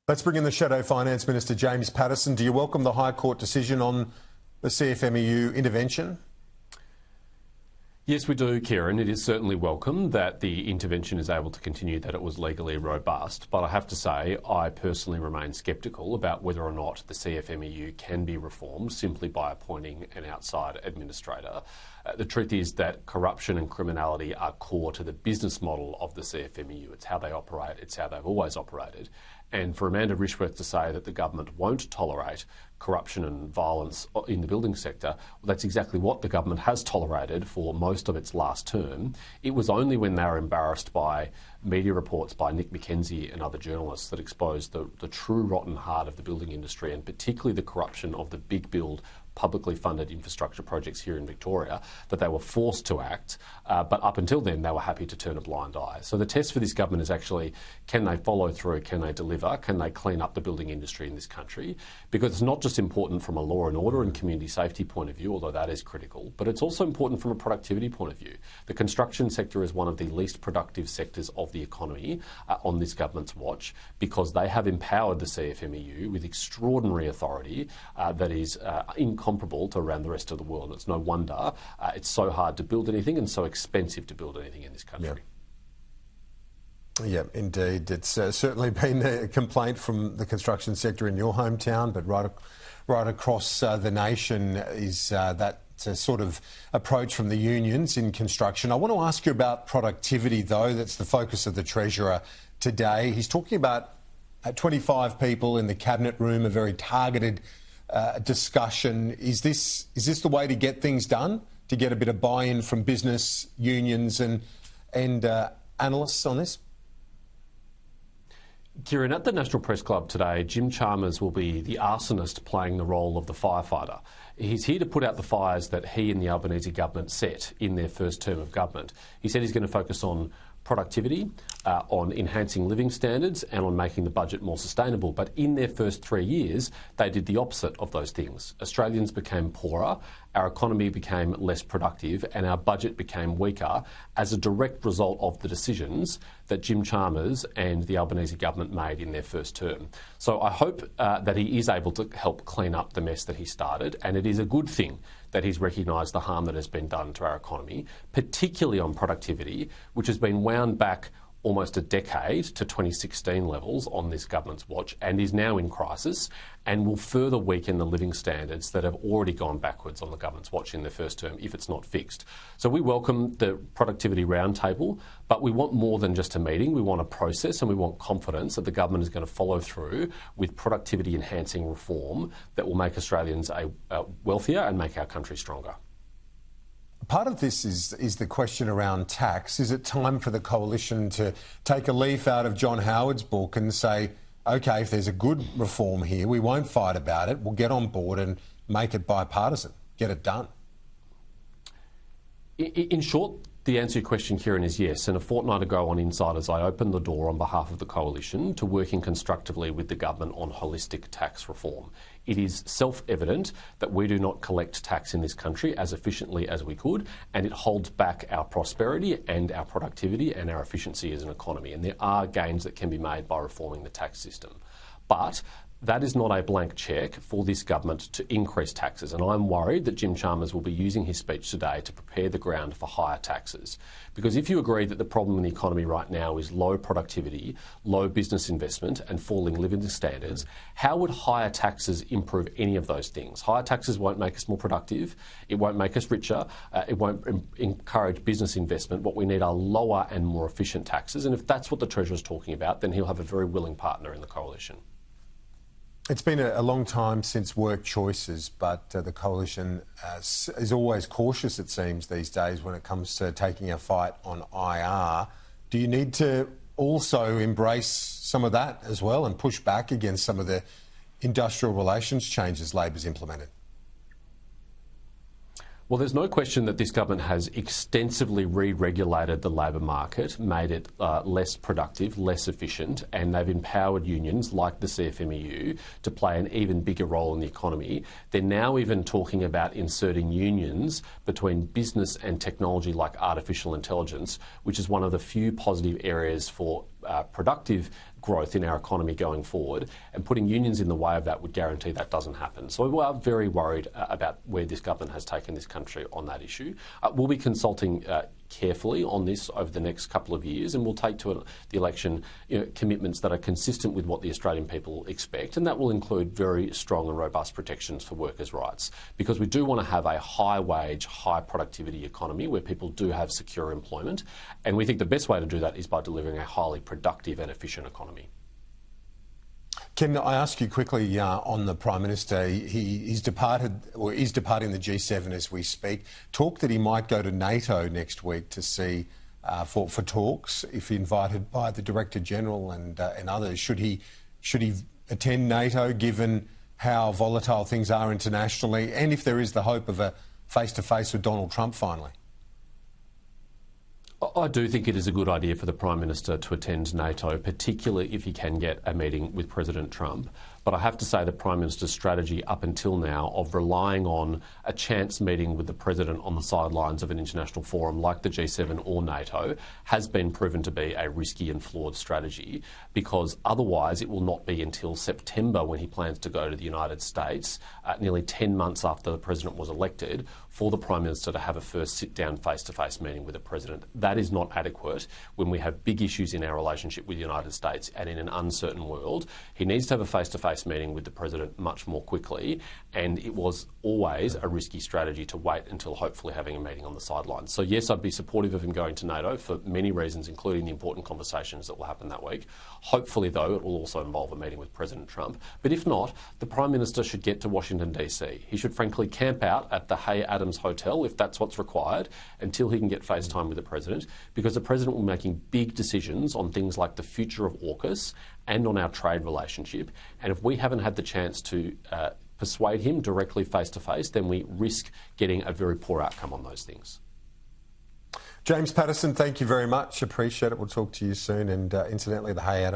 Let's bring in the Shadow Finance Minister, James Paterson. Do you welcome the High Court decision on the CFMEU intervention? Yes, we do, Kieran. It is certainly welcome that the intervention is able to continue, that it was legally robust. But I have to say, I personally remain sceptical about whether or not the CFMEU can be reformed simply by appointing an outside administrator. The truth is that corruption and criminality are core to the business model of the CFMEU. It's how they operate. It's how they've always operated. And for Amanda Rishworth to say that the government won't tolerate corruption and violence in the building sector, well, that's exactly what the government has tolerated for most of its last term. It was only when they were embarrassed by media reports by Nick McKenzie and other journalists that exposed the true rotten heart of the building industry, and particularly the corruption of the big build publicly funded infrastructure projects here in Victoria, that they were forced to act. But up until then, they were happy to turn a blind eye. So the test for this government is actually, can they follow through? Can they deliver? Can they clean up the building industry in this country? Because it's not just important from a law and order and community safety point of view, although that is critical, but it's also important from a productivity point of view. The construction sector is one of the least productive sectors of the economy on this government's watch, because they have empowered the CFMEU with extraordinary authority that is incomparable to around the rest of the world. It's no wonder it's so hard to build anything and so expensive to build anything in this country. Yeah, indeed. It's certainly been a complaint from the construction sector in your hometown, but right across the nation is that sort of approach from the unions in construction. I want to ask you about productivity, though. That's the focus of the Treasurer today. He's talking about 25 people in the Cabinet room, a very targeted discussion. Is this the way to get things done, to get a bit of buy-in from business, unions and analysts on this? Kieran, at the National Press Club today, Jim Chalmers will be the arsonist playing the role of the firefighter. He's here to put out the fires that he and the Albanese government set in their first term of government. He said he's going to focus on productivity, on enhancing living standards and on making the budget more sustainable. But in their first 3 years, they did the opposite of those things. Australians became poorer, our economy became less productive, and our budget became weaker as a direct result of the decisions that Jim Chalmers and the Albanese government made in their first term. So I hope that he is able to help clean up the mess that he started, and it is a good thing that he's recognised the harm that has been done to our economy, particularly on productivity, which has been wound back almost a decade to 2016 levels on this government's watch and is now in crisis and will further weaken the living standards that have already gone backwards on the government's watch in their first term if it's not fixed. So we welcome the productivity roundtable, but we want more than just a meeting. We want a process, and we want confidence that the government is going to follow through with productivity enhancing reform that will make Australians wealthier and make our country stronger. Part of this is the question around tax. Is it time for the coalition to take a leaf out of John Howard's book and say, OK, if there's a good reform here, we won't fight about it, we'll get on board and make it bipartisan, get it done? In short, the answer to your question, Kieran, is yes. And a fortnight ago on Insiders, I opened the door on behalf of the coalition to working constructively with the government on holistic tax reform. It is self-evident that we do not collect tax in this country as efficiently as we could, and it holds back our prosperity and our productivity and our efficiency as an economy. And there are gains that can be made by reforming the tax system. But that is not a blank cheque for this government to increase taxes, and I'm worried that Jim Chalmers will be using his speech today to prepare the ground for higher taxes. Because if you agree that the problem in the economy right now is low productivity, low business investment and falling living standards, how would higher taxes improve any of those things? Higher taxes won't make us more productive, it won't make us richer, it won't encourage business investment. What we need are lower and more efficient taxes, and if that's what the Treasurer is talking about, then he'll have a very willing partner in the coalition. It's been a long time since work choices, but the coalition is always cautious, it seems, these days when it comes to taking a fight on IR. Do you need to also embrace some of that as well and push back against some of the industrial relations changes Labor's implemented? Well, there's no question that this government has extensively re-regulated the labour market, made it less productive, less efficient, and they've empowered unions like the CFMEU to play an even bigger role in the economy. They're now even talking about inserting unions between business and technology like artificial intelligence, which is one of the few positive areas for productive growth in our economy going forward, and putting unions in the way of that would guarantee that doesn't happen. So we are very worried about where this government has taken this country on that issue. We'll be consulting carefully on this over the next couple of years, and we'll take to the election commitments that are consistent with what the Australian people expect, and that will include very strong and robust protections for workers' rights, because we do want to have a high wage, high productivity economy where people do have secure employment, and we think the best way to do that is by delivering a highly productive and efficient economy. Can I ask you quickly on the Prime Minister? He's departed, or is departing the G7 as we speak. Talk that he might go to NATO next week to see for talks, if invited by the Director General and others. Should he attend NATO, given how volatile things are internationally, and if there is the hope of a face-to-face with Donald Trump finally? I do think it is a good idea for the Prime Minister to attend NATO, particularly if he can get a meeting with President Trump. But I have to say the Prime Minister's strategy up until now of relying on a chance meeting with the President on the sidelines of an international forum like the G7 or NATO has been proven to be a risky and flawed strategy, because otherwise it will not be until September when he plans to go to the United States, nearly 10 months after the President was elected, for the Prime Minister to have a first sit-down face-to-face meeting with the President. That is not adequate when we have big issues in our relationship with the United States and in an uncertain world. He needs to have a face-to-face meeting with the President much more quickly, and it was always a risky strategy to wait until hopefully having a meeting on the sidelines. So yes, I'd be supportive of him going to NATO for many reasons, including the important conversations that will happen that week. Hopefully, though, it will also involve a meeting with President Trump. But if not, the Prime Minister should get to Washington DC. He should frankly camp out at the Hay Adams Hotel, if that's what's required, until he can get face time with the President, because the President will be making big decisions on things like the future of AUKUS and on our trade relationship. And if we haven't had the chance to persuade him directly face-to-face, then we risk getting a very poor outcome on those things. James Patterson, thank you very much. Appreciate it. We'll talk to you soon. And incidentally, the Hay Adams